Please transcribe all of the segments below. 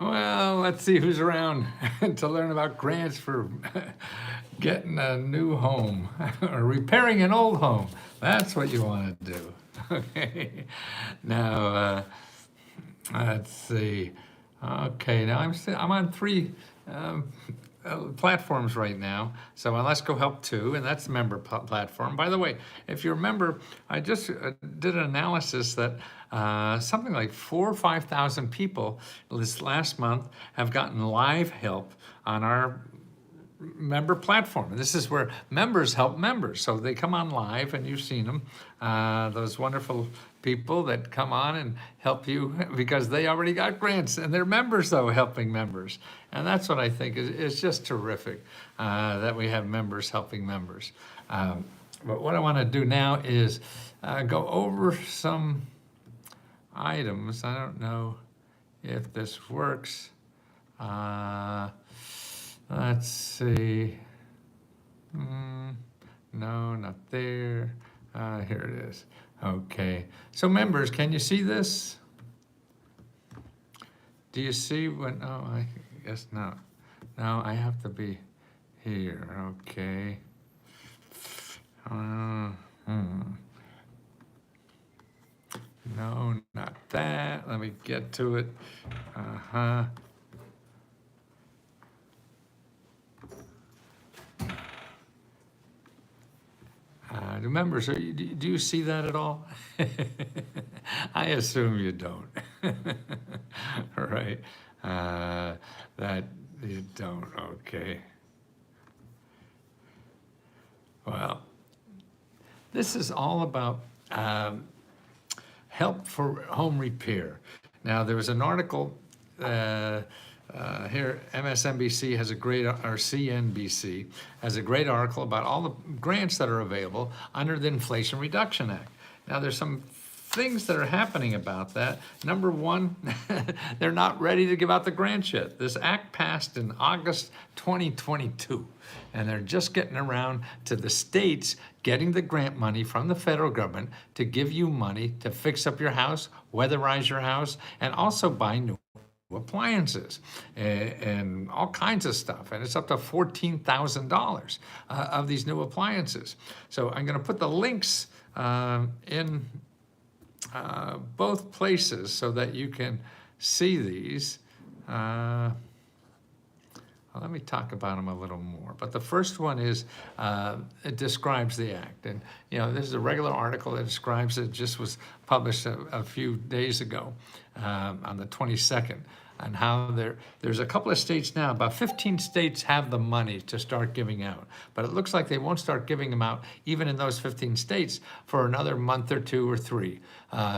Well, let's see who's around to learn about grants for getting a new home or repairing an old home. That's what you want to do. Okay. Now, let's see. Okay, now I'm on three um, platforms right now. So let's go help two, and that's the member platform. By the way, if you remember, I just did an analysis that something like 4 or 5,000 people this last month have gotten live help on our member platform. And this is where members help members. So they come on live, and you've seen them, those wonderful people that come on and help you because they already got grants, and they're members, though, helping members. And that's what I think is just terrific, that we have members helping members. But what I want to do now is go over some items. I don't know if this works. Let's see. No, not there. Here it is. Okay. So members, can you see this? Do you see when? Oh, I guess not. No, I have to be here. Okay. No, not that. Let me get to it. Do members, do you see that at all? I assume you don't. Right. That you don't. Okay. Well, this is all about help for home repair. Now, there was an article here, MSNBC has a great, or CNBC has a great article about all the grants that are available under the Inflation Reduction Act. Now, there's some things that are happening about that. Number one, they're not ready to give out the grants yet. This act passed in August 2022, and they're just getting around to the states getting the grant money from the federal government to give you money to fix up your house, weatherize your house, and also buy new appliances and all kinds of stuff. And it's up to $14,000 of these new appliances. So I'm going to put the links in both places so that you can see these. Let me talk about them a little more. But the first one is, it describes the act. And, you know, this is a regular article that describes it, just was published a few days ago on the 22nd, and how there's a couple of states now, about 15 states have the money to start giving out. But it looks like they won't start giving them out, even in those 15 states, for another month or 2 or 3.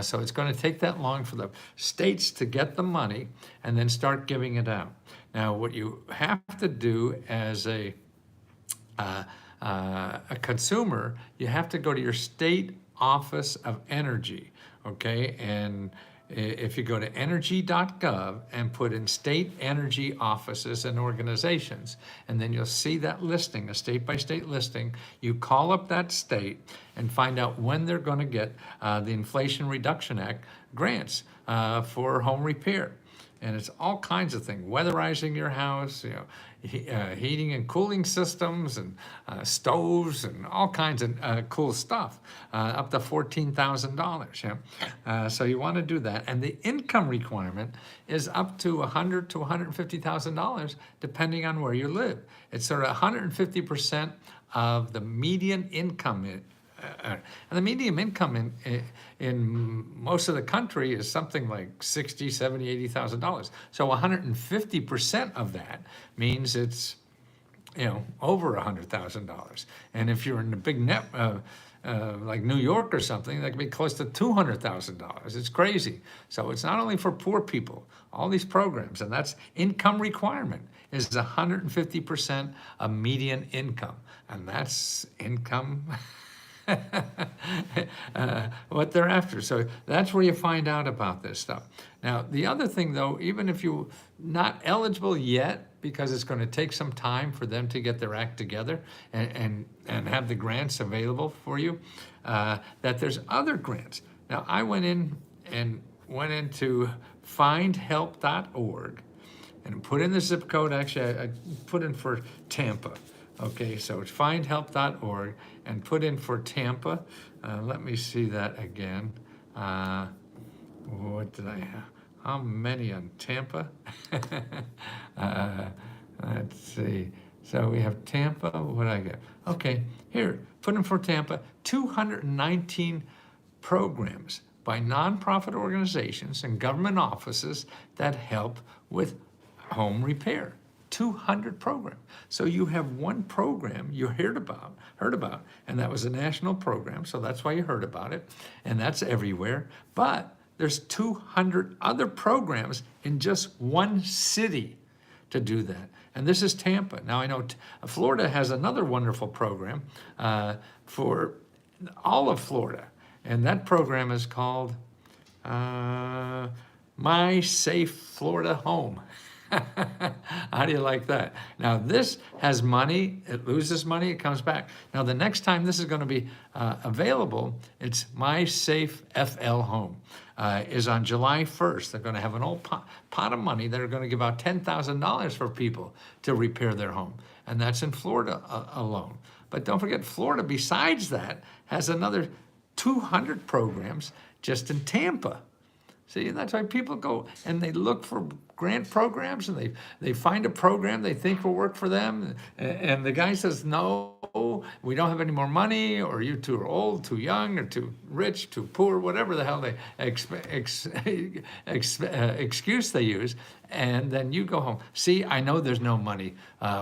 So it's going to take that long for the states to get the money and then start giving it out. Now, what you have to do as a consumer, you have to go to your state office of energy, okay? And if you go to energy.gov and put in state energy offices and organizations, and then you'll see that listing, a state-by-state listing. You call up that state and find out when they're going to get the Inflation Reduction Act grants for home repair. And it's all kinds of things, weatherizing your house, you know, heating and cooling systems, and stoves, and all kinds of cool stuff, up to $14,000. Yeah? So you want to do that. And the income requirement is up to $100,000 to $150,000, depending on where you live. It's sort of 150% of the median income. And the median income in most of the country is something like $60,000, $70,000, $80,000. So 150% of that means it's, you know, over $100,000. And if you're in a big net, like New York or something, that could be close to $200,000. It's crazy. So it's not only for poor people, all these programs, and that's income requirement is 150% of median income. And that's income what they're after. So that's where you find out about this stuff. Now, the other thing, though, even if you're not eligible yet, because it's going to take some time for them to get their act together and have the grants available for you, that there's other grants. Now, I went into findhelp.org, and put in the zip code. Actually, I put in for Tampa. Okay, so it's findhelp.org and put in for Tampa. Let me see that again. What did I have? How many on Tampa? Let's see. So we have Tampa. What did I get? Okay, here, put in for Tampa. 219 programs by nonprofit organizations and government offices that help with home repair. 200 programs. So you have one program you heard about, and that was a national program, so that's why you heard about it, and that's everywhere. But there's 200 other programs in just one city to do that. And this is Tampa. Now I know Florida has another wonderful program for all of Florida. And that program is called My Safe Florida Home. How do you like that? Now this has money, it loses money, it comes back. Now the next time this is going to be available, it's My Safe FL Home. Is on July 1st. They're going to have an old pot of money. They're going to give out $10,000 for people to repair their home. And that's in Florida alone. But don't forget, Florida, besides that, has another 200 programs just in Tampa. See, that's why people go and they look for grant programs, and they find a program they think will work for them, and the guy says, no, we don't have any more money, or you too are old, too young, or too rich, too poor, whatever the hell they excuse they use, and then you go home. See, I know there's no money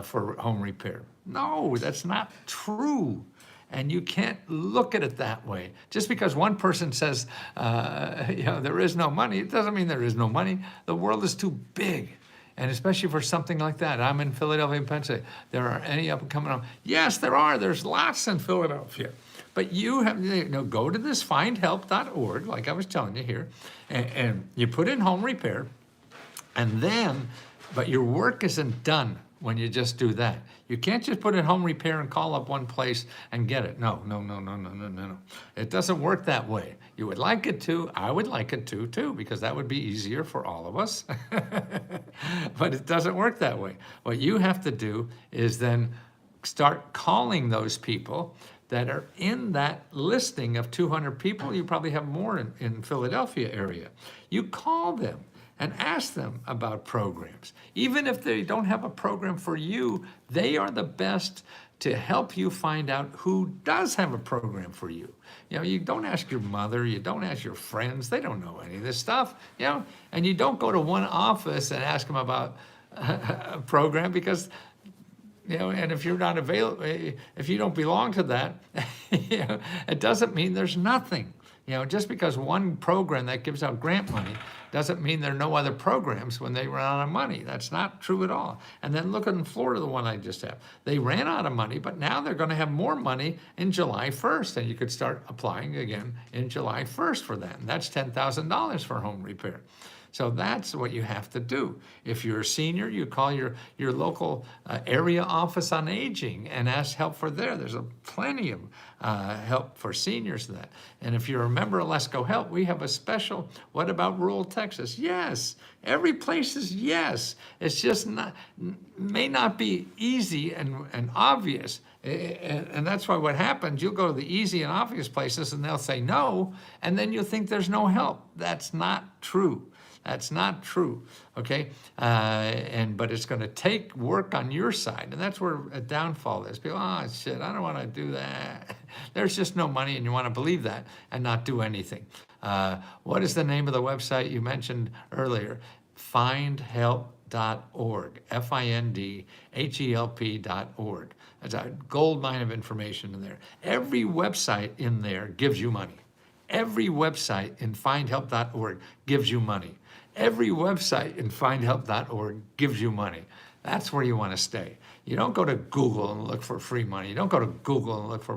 for home repair. No, that's not true. And you can't look at it that way. Just because one person says, there is no money, it doesn't mean there is no money. The world is too big. And especially for something like that. I'm in Philadelphia, Pennsylvania. There are any up and coming up? Yes, there are. There's lots in Philadelphia. But you have, go to this findhelp.org, like I was telling you here, and you put in home repair, and then, but your work isn't done when you just do that. You can't just put in home repair and call up one place and get it. No. It doesn't work that way. You would like it to. I would like it to, too, because that would be easier for all of us. But it doesn't work that way. What you have to do is then start calling those people that are in that listing of 200 people. You probably have more in Philadelphia area. You call them and ask them about programs. Even if they don't have a program for you, they are the best to help you find out who does have a program for you. You don't ask your mother, you don't ask your friends, they don't know any of this stuff, and you don't go to one office and ask them about a program because, and if you're not available, if you don't belong to that, it doesn't mean there's nothing. Just because one program that gives out grant money doesn't mean there are no other programs when they run out of money. That's not true at all. And then look in Florida, the one I just have. They ran out of money, but now they're going to have more money in July 1st, and you could start applying again in July 1st for that. And that's $10,000 for home repair. So that's what you have to do. If you're a senior, you call your local area office on aging and ask help for there. There's plenty of help for seniors in that. And if you're a member of Let's Go Help, we have a special, what about rural Texas? Yes, every place is yes. It's just may not be easy and obvious. And that's why what happens, you'll go to the easy and obvious places and they'll say no, and then you'll think there's no help. That's not true. That's not true, okay? But it's going to take work on your side, and that's where a downfall is. People, shit, I don't want to do that. There's just no money, and you want to believe that and not do anything. What is the name of the website you mentioned earlier? Findhelp.org, FINDHELP.org. That's a gold mine of information in there. Every website in there gives you money. Every website in findhelp.org gives you money. Every website in findhelp.org gives you money. That's where you want to stay. You don't go to Google and look for free money. You don't go to Google and look for,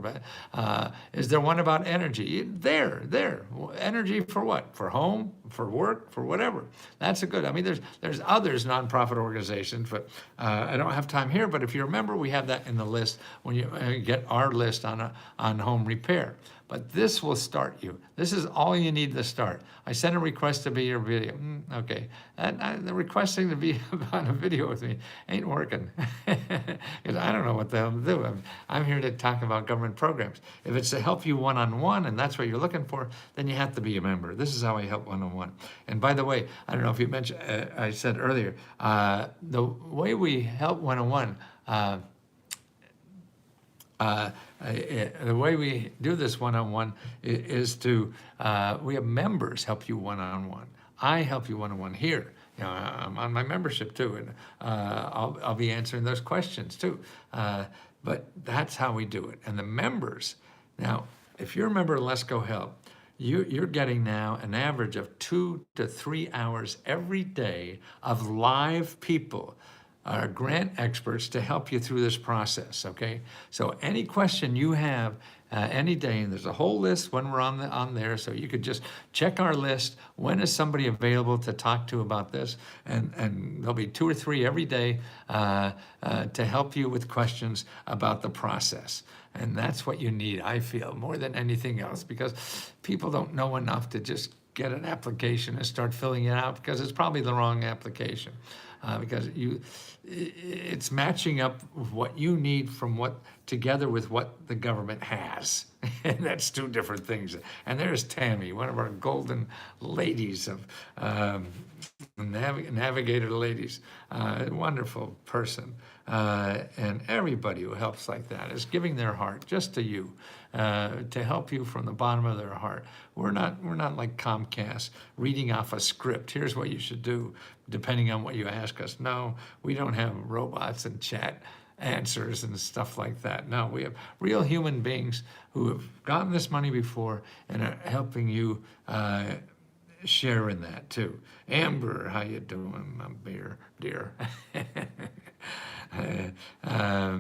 is there one about energy? There. Energy for what? For home, for work, for whatever. That's there's others, nonprofit organizations, but I don't have time here, but if you remember, we have that in the list when you get our list on home repair. but this will start you. This is all you need to start. I sent a request to be your video. Okay, the requesting to be on a video with me ain't working because I don't know what the hell to do. I'm here to talk about government programs. If it's to help you one-on-one and that's what you're looking for, then you have to be a member. This is how I help one-on-one. And by the way, I don't know if you mentioned, I said earlier, the way we help one-on-one, the way we do this one-on-one is to, we have members help you one-on-one. I help you one-on-one here. You know, I'm on my membership too, and I'll be answering those questions too. But that's how we do it. And the members, now, if you're a member of Let's Go Help, you're getting now an average of 2 to 3 hours every day of live people, grant experts to help you through this process, okay? So any question you have any day, and there's a whole list when we're on there, so you could just check our list. When is somebody available to talk to about this? And there'll be 2 or 3 every day to help you with questions about the process. And that's what you need, I feel, more than anything else, because people don't know enough to just get an application and start filling it out, because it's probably the wrong application. Because it's matching up with what you need from together with what the government has. And that's 2 different things. And there's Tammy, one of our golden ladies of navigator ladies, wonderful person. And everybody who helps like that is giving their heart just to you, to help you from the bottom of their heart. We're not like Comcast reading off a script. Here's what you should do, depending on what you ask us. No, we don't have robots and chat answers and stuff like that. No, we have real human beings who have gotten this money before and are helping you share in that too. Amber, how you doing, my dear?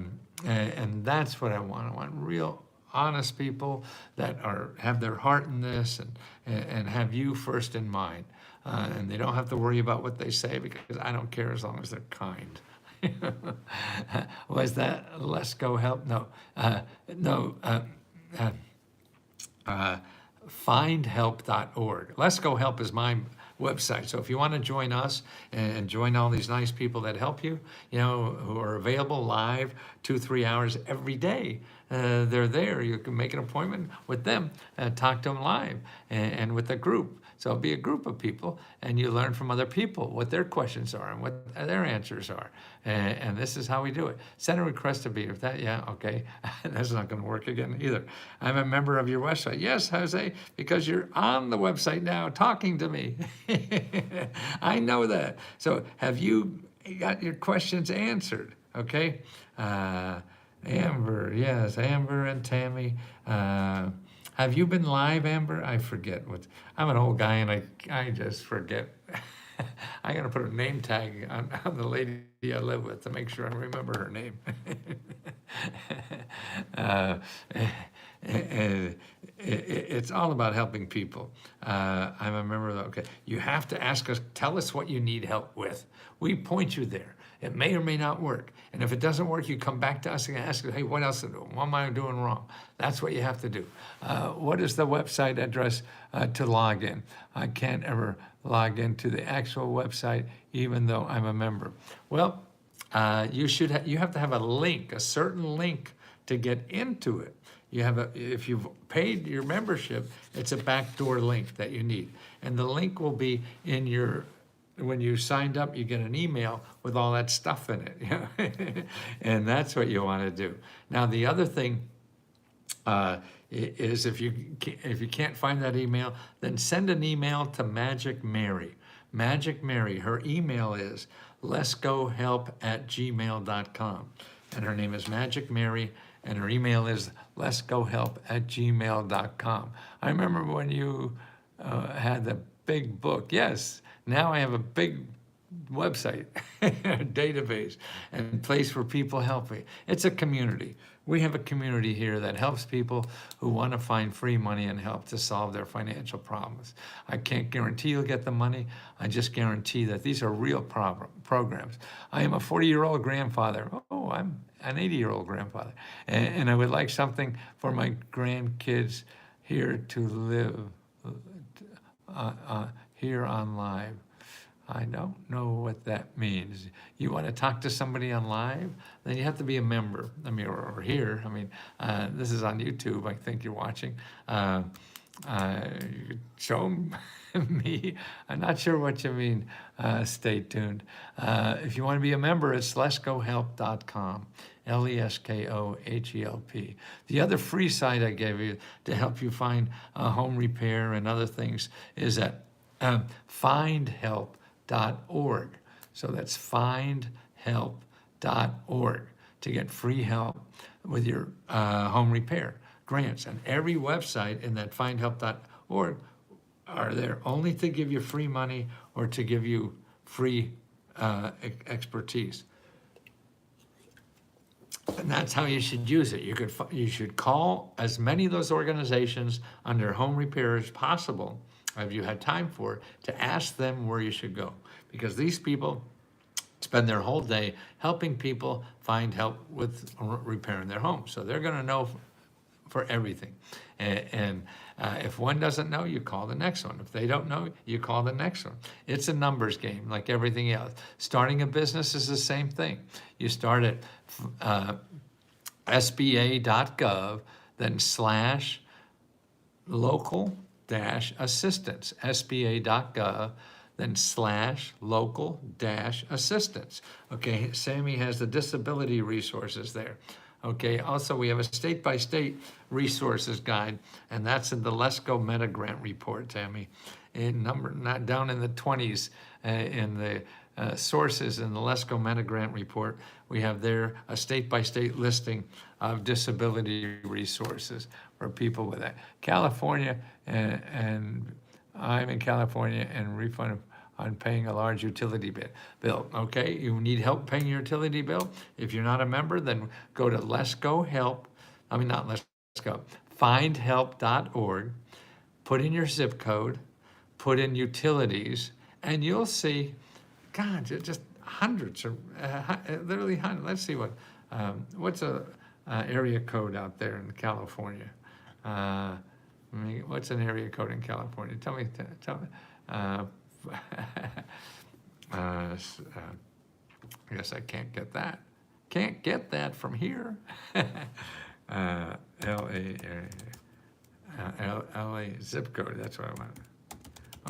And that's what I want. I want real honest people that have their heart in this and have you first in mind. And they don't have to worry about what they say, because I don't care as long as they're kind. Was that Let's Go Help? No. Findhelp.org. Let's Go Help is my website. So if you want to join us and join all these nice people that help you, who are available live 2-3 hours every day, they're there. You can make an appointment with them and talk to them live and with a group. So it'll be a group of people, and you learn from other people what their questions are and what their answers are. And this is how we do it. Send a request to be with that. Yeah, okay. That's not going to work again either. I'm a member of your website. Yes, Jose, because you're on the website now talking to me. I know that. So have you got your questions answered? Okay. Amber, yes, Amber and Tammy. Have you been live, Amber? I forget what. I'm an old guy and I just forget. I gotta put a name tag on the lady I live with to make sure I remember her name. It's all about helping people. I'm a member of the, okay. You have to ask us, tell us what you need help with. We point you there. It may or may not work. And if it doesn't work, you come back to us and ask us, hey, what else to do? What am I doing wrong? That's what you have to do. What is the website address to log in? I can't ever log into the actual website, even though I'm a member. Well, you have to have a link, a certain link to get into it. If you've paid your membership, it's a backdoor link that you need. And the link will be in when you signed up, you get an email with all that stuff in it. And that's what you want to do. Now, the other thing is if you can't find that email, then send an email to Magic Mary. Magic Mary, her email is letsgohelp@gmail.com. And her name is Magic Mary, and her email is letsgohelp@gmail.com. I remember when you had the big book. Yes, now I have a big website, database, and place where people help me. It's a community. We have a community here that helps people who want to find free money and help to solve their financial problems. I can't guarantee you'll get the money. I just guarantee that these are real programs. I am a 40-year-old grandfather. Oh, I'm an 80-year-old grandfather. And I would like something for my grandkids here to live, here on live. I don't know what that means. You want to talk to somebody on live? Then you have to be a member. I mean, or here. I mean, this is on YouTube. I think you're watching. You could show me. I'm not sure what you mean. Stay tuned. If you want to be a member, it's leskohelp.com. LESKOHELP. The other free site I gave you to help you find home repair and other things is at findhelp.org. So that's findhelp.org to get free help with your home repair grants. And every website in that findhelp.org are there only to give you free money or to give you free expertise. And that's how you should use it. You should call as many of those organizations under home repair as possible, if you had time for it, to ask them where you should go. Because these people spend their whole day helping people find help with repairing their homes. So they're going to know for everything. And if one doesn't know, you call the next one. If they don't know, you call the next one. It's a numbers game like everything else. Starting a business is the same thing. You start at sba.gov, then /local-assistance, sba.gov, then /local-assistance. Okay, Sammy has the disability resources there. Okay, also we have a state-by-state resources guide, and that's in the LESCO Meta Grant Report, Tammy. In not down in the 20s in the sources in the LESCO Meta Grant Report, we have there a state-by-state listing of disability resources for people with that. California, and I'm in California, and refund on paying a large utility bill. Okay, you need help paying your utility bill? If you're not a member, then go to findhelp.org, put in your zip code, put in utilities, and you'll see, God, just hundreds, or literally hundreds. Let's see what's a area code out there in California. What's an area code in California? Tell me. I guess I can't get that. Can't get that from here. LA zip code, that's what I want.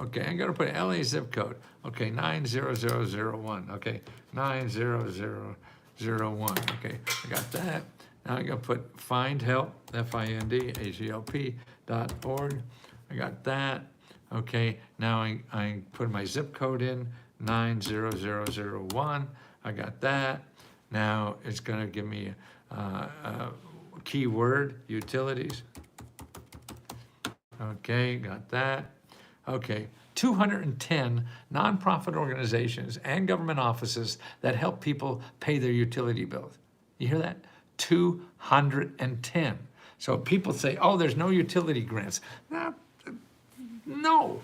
Okay, I'm gonna put LA zip code. Okay, 90001. Okay, 90001. Okay, I got that. Now I'm gonna put findhelp, findhelp.org. I got that. Okay, now I put my zip code in, 90001. I got that. Now it's gonna give me a keyword, utilities. Okay, got that. Okay, 210 nonprofit organizations and government offices that help people pay their utility bills. You hear that? 210. So people say, oh, there's no utility grants. No,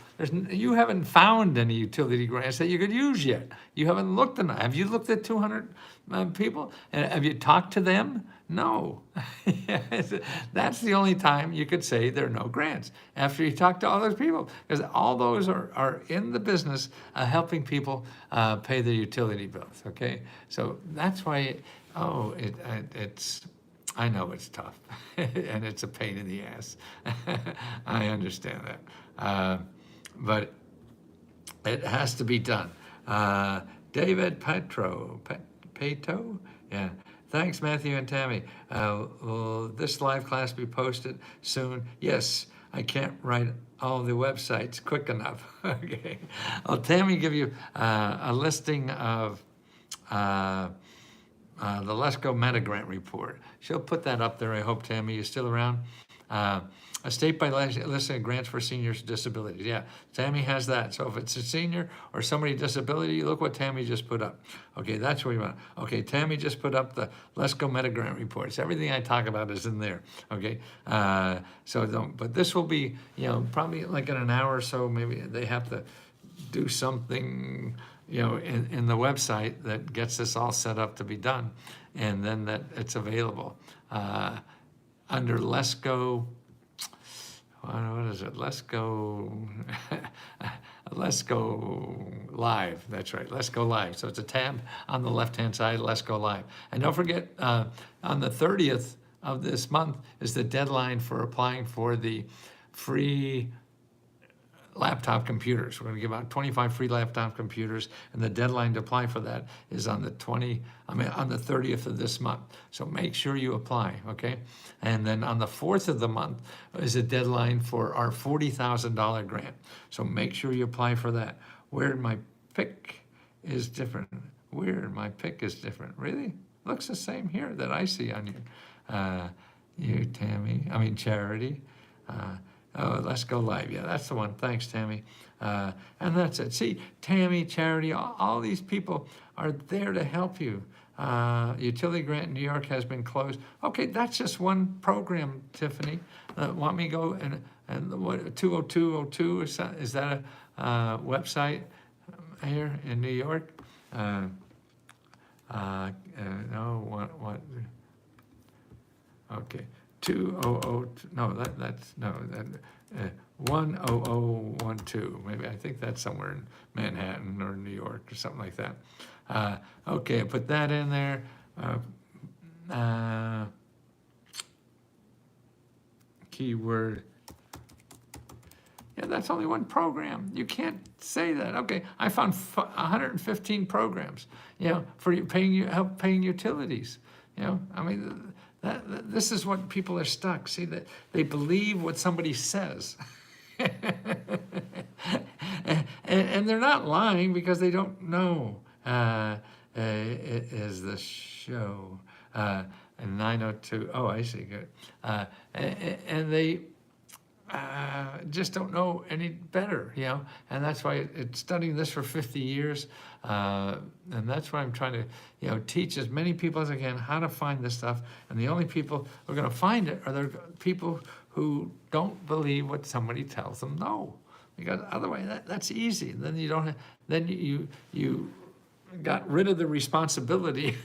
you haven't found any utility grants that you could use yet. You haven't looked enough. Have you looked at 200 people? And have you talked to them? No. That's the only time you could say there are no grants, after you talk to all those people, because all those are in the business of helping people pay their utility bills, okay? So that's why, it's, I know it's tough, and it's a pain in the ass. I understand that. But it has to be done. David Peto? Yeah. Thanks, Matthew and Tammy. Will this live class be posted soon? Yes, I can't write all the websites quick enough. Okay. Well, Tammy give you a listing of the LESCO Meta Grant Report. She'll put that up there, I hope, Tammy. You still around? A state by listing grants for seniors with disabilities. Yeah, Tammy has that. So if it's a senior or somebody with disability, look what Tammy just put up. Okay, that's what you want. Okay, Tammy just put up the LESCO Meta Grant reports. Everything I talk about is in there. Okay, so don't. But this will be, probably like in an hour or so. Maybe they have to do something, in the website that gets this all set up to be done, and then that it's available under LESCO. what is it? Let's go, let's go live. That's right. Let's go live. So it's a tab on the left-hand side, let's go live. And don't forget, on the 30th of this month is the deadline for applying for the free laptop computers. We're going to give out 25 free laptop computers, and the deadline to apply for that is on the 30th of this month. So make sure you apply, okay? And then on the 4th of the month is a deadline for our $40,000 grant. So make sure you apply for that. Where my pick is different. Weird, my pick is different. Really? Looks the same here that I see on you, Charity. Oh, let's go live. Yeah, that's the one. Thanks, Tammy. And that's it. See, Tammy, Charity, all these people are there to help you. Utility grant in New York has been closed. Okay, that's just one program, Tiffany. Want me to go and what 20202 is that a website here in New York? No, what? Okay. 200, no, that's, no, that, 10012, maybe, I think that's somewhere in Manhattan or New York or something like that. Okay, I put that in there. Keyword. Yeah, that's only one program. You can't say that. Okay, I found 115 programs, for help paying utilities. This is what people are stuck. See, that they believe what somebody says. and they're not lying because they don't know. It is the show. And 902, oh, I see, good. And they just don't know any better, and that's why it's studying this for 50 years, and that's why I'm trying to, teach as many people as I can how to find this stuff, and the only people who are going to find it are the people who don't believe what somebody tells them no, because otherwise that's easy. Then you don't then you got rid of the responsibility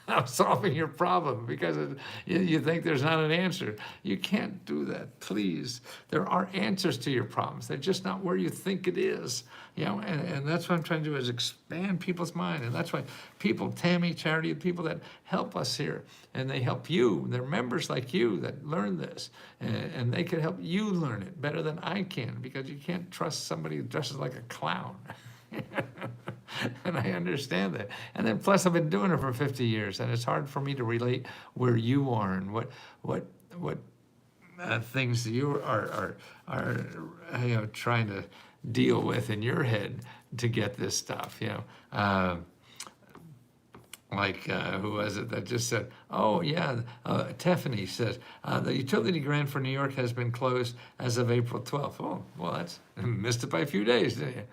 of solving your problem because you think there's not an answer. You can't do that, please. There are answers to your problems. They're just not where you think it is. And that's what I'm trying to do is expand people's mind. And that's why people, Tammy, Charity, people that help us here, and they help you. They're members like you that learn this. And they can help you learn it better than I can, because you can't trust somebody who dresses like a clown. And I understand that. And then plus I've been doing it for 50 years, and it's hard for me to relate where you are and what things you are trying to deal with in your head to get this stuff. Who was it that just said, oh yeah, Tiffany says, the utility grant for New York has been closed as of April 12th. Oh, well, that's missed it by a few days, didn't you?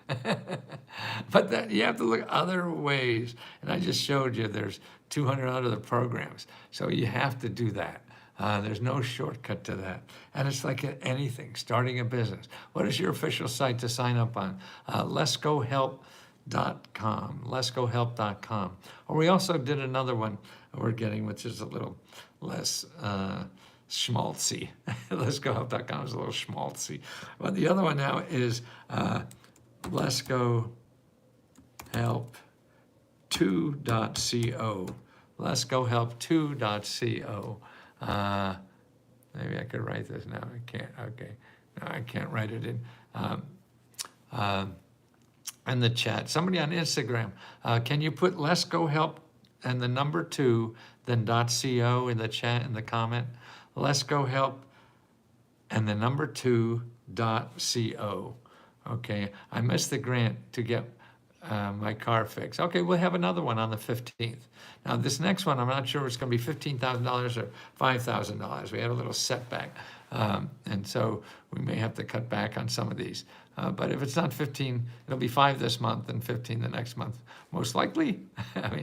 But you have to look other ways. And I just showed you there's 200 other programs. So you have to do that. There's no shortcut to that. And it's like anything, starting a business. What is your official site to sign up on? letsgohelp.com. Or we also did another one we're getting, which is a little less schmaltzy. letsgohelp.com is a little schmaltzy. But the other one now is letsgohelp2.co. letsgohelp2.co. Maybe I could write this now. I can't. Okay. No, I can't write it in. In the chat. Somebody on Instagram, can you put Let's Go Help and the number 2, then .co in the chat, in the comment? Let's Go Help and the number 2.co. Okay, I missed the grant to get my car fixed. Okay, we'll have another one on the 15th. Now this next one, I'm not sure it's going to be $15,000 or $5,000. We had a little setback. And so we may have to cut back on some of these. But if it's not 15, it'll be 5 this month and 15 the next month, most likely.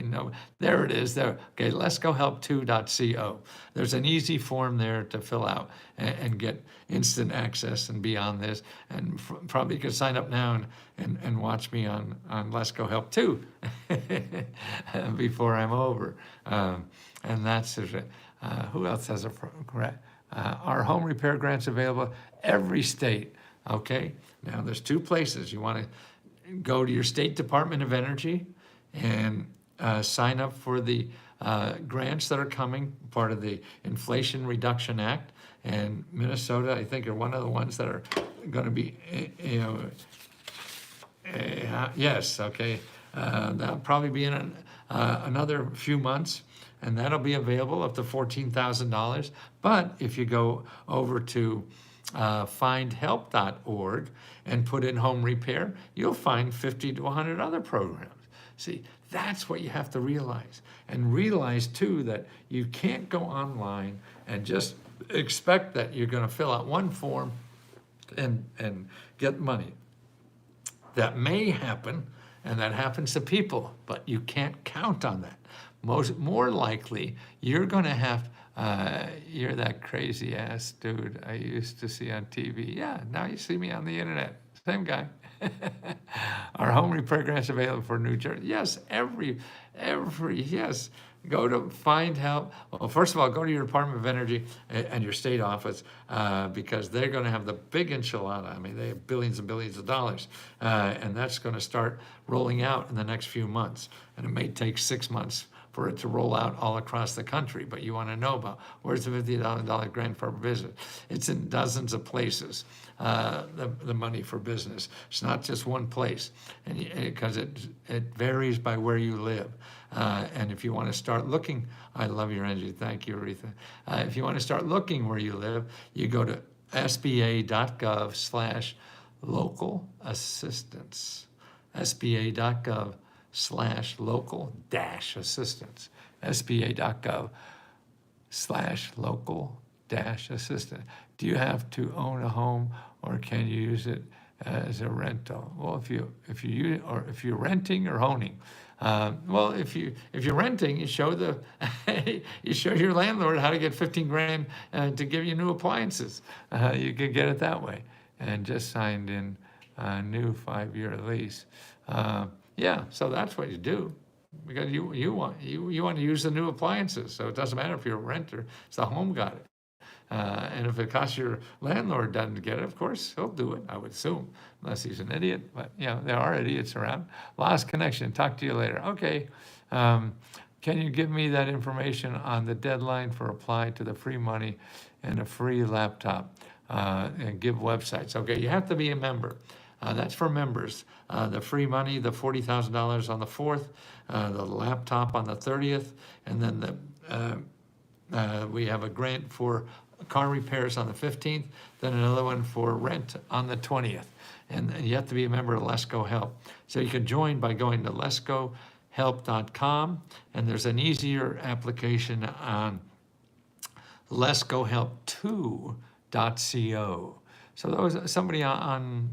No, there it is there. Okay, letsgohelp2.co. There's an easy form there to fill out and get instant access and be on this. And probably could sign up now and watch me on Let's Go Help 2 before I'm over. And that's it. Who else has a Our home repair grants available every state, okay? Now, there's two places. You want to go to your state Department of Energy and sign up for the grants that are coming, part of the Inflation Reduction Act. And Minnesota, I think, are one of the ones that are going to be, yes, okay. That'll probably be in another few months, and that'll be available up to $14,000. But if you go over to findhelp.org and put in home repair, you'll find 50 to 100 other programs. See, that's what you have to realize. And realize, too, that you can't go online and just expect that you're going to fill out one form and get money. That may happen, and that happens to people, but you can't count on that. More likely, you're going to have, you're that crazy ass dude I used to see on TV. Yeah, now you see me on the internet. Same guy. Our home repair grants available for New Jersey. Yes, yes. Go to Find Help. Well, first of all, go to your Department of Energy and your state office because they're going to have the big enchilada. I mean, they have billions and billions of dollars, and that's going to start rolling out in the next few months. And it may take 6 months for it to roll out all across the country, but you want to know about where's the $50,000 grant for business. It's in dozens of places, the money for business. It's not just one place, and because it varies by where you live. And if you want to start looking, I love your energy. Thank you, Aretha. If you want to start looking where you live, you go to sba.gov/local assistance. sba.gov/local-assistance. sba.gov/local-assistance. Do you have to own a home, or can you use it as a rental? Well, if you're renting or owning, well, if you're renting, you show your landlord how to get 15 grand to give you new appliances. You could get it that way, and just signed in a new 5-year lease. Yeah, so that's what you do, because you want to use the new appliances. So it doesn't matter if you're a renter; it's the home got it. And if it costs your landlord doesn't get it, of course, he'll do it, I would assume, unless he's an idiot. But, there are idiots around. Lost connection. Talk to you later. Okay. Can you give me that information on the deadline for applying to the free money and a free laptop and give websites? Okay, you have to be a member. That's for members. The free money, the $40,000 on the 4th, the laptop on the 30th, and then we have a grant for car repairs on the 15th, then another one for rent on the 20th. And you have to be a member of Let's Go Help. So you can join by going to letsgohelp.com, and there's an easier application on letsgohelp2.co. So somebody on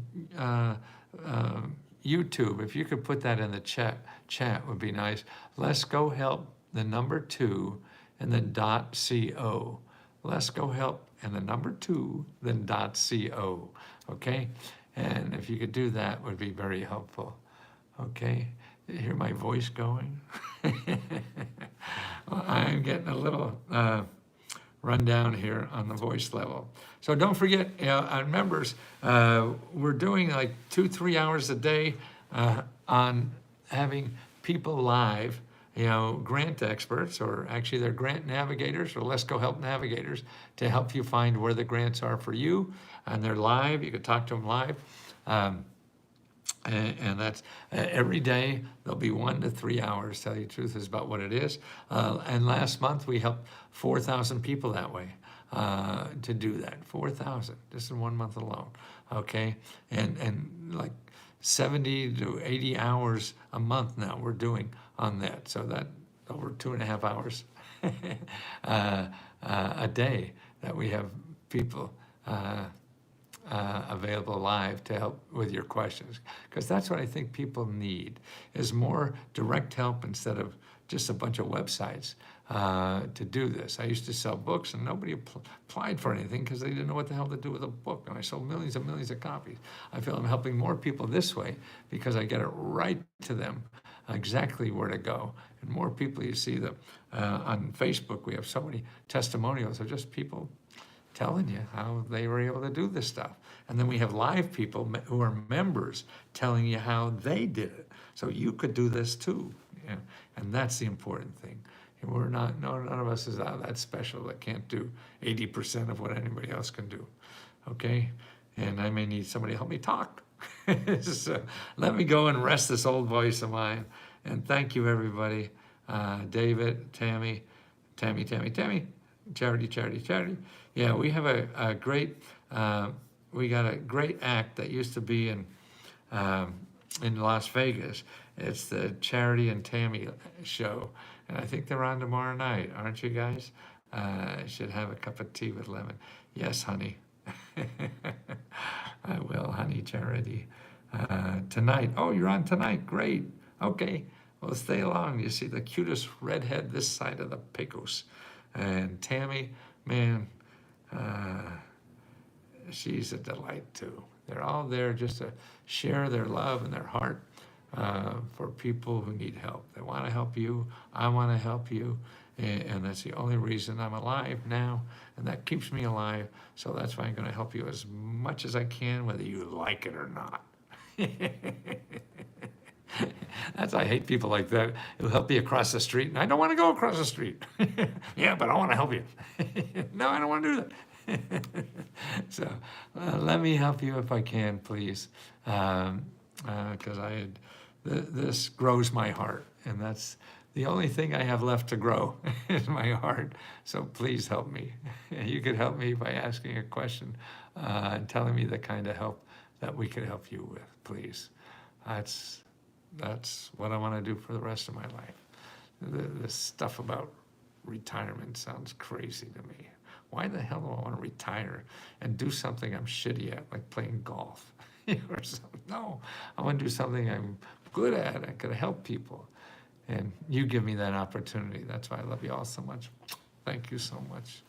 YouTube, if you could put that in the chat would be nice. Let's Go Help, the number 2, and then .co. Let's Go Help, and the number 2, then .co. Okay? And if you could do that, would be very helpful. Okay? You hear my voice going? Well, I'm getting a little rundown here on the voice level. So don't forget, our members, we're doing like 2-3 hours a day on having people live, grant experts, or actually they're grant navigators, or Let's Go Help navigators, to help you find where the grants are for you. And they're live. You can talk to them live. And that's every day. There'll be 1 to 3 hours, tell you the truth, is about what it is. And last month, we helped 4,000 people that way to do that. 4,000, just in 1 month alone, okay? And like 70 to 80 hours a month now we're doing on that. So that over 2.5 hours a day that we have people available live to help with your questions. Because that's what I think people need, is more direct help instead of just a bunch of websites to do this. I used to sell books, and nobody applied for anything because they didn't know what the hell to do with a book. And I sold millions and millions of copies. I feel I'm helping more people this way because I get it right to them exactly where to go. And more people, you see on Facebook, we have so many testimonials of just people telling you how they were able to do this stuff. And then we have live people who are members telling you how they did it. So you could do this too. Yeah. And that's the important thing. And we're not, no, none of us is that special that can't do 80% of what anybody else can do. Okay? And I may need somebody to help me talk. So let me go and rest this old voice of mine. And thank you, everybody. David, Tammy, Charity. Yeah, we have a great, we got a great act that used to be in Las Vegas. It's the Charity and Tammy show. And I think they're on tomorrow night, aren't you guys? Should have a cup of tea with lemon. Yes, honey. I will, honey, Charity. Tonight. Oh, you're on tonight. Great. Okay. Well, stay along. You see the cutest redhead this side of the Pecos. And Tammy, man, she's a delight too. They're all there just to share their love and their heart for people who need help. They want to help you. I want to help you. And that's the only reason I'm alive now. And that keeps me alive. So that's why I'm going to help you as much as I can, whether you like it or not. That's why I hate people like that who help me across the street, and I don't want to go across the street. Yeah, but I want to help you. No, I don't want to do that. So let me help you if I can, please, because this grows my heart, and that's the only thing I have left to grow is my heart. So please help me. You could help me by asking a question and telling me the kind of help that we could help you with, please. That's what I want to do for the rest of my life. This stuff about retirement sounds crazy to me. Why the hell do I want to retire and do something I'm shitty at, like playing golf or something? No, I want to do something I'm good at. I could help people. And you give me that opportunity. That's why I love you all so much. Thank you so much.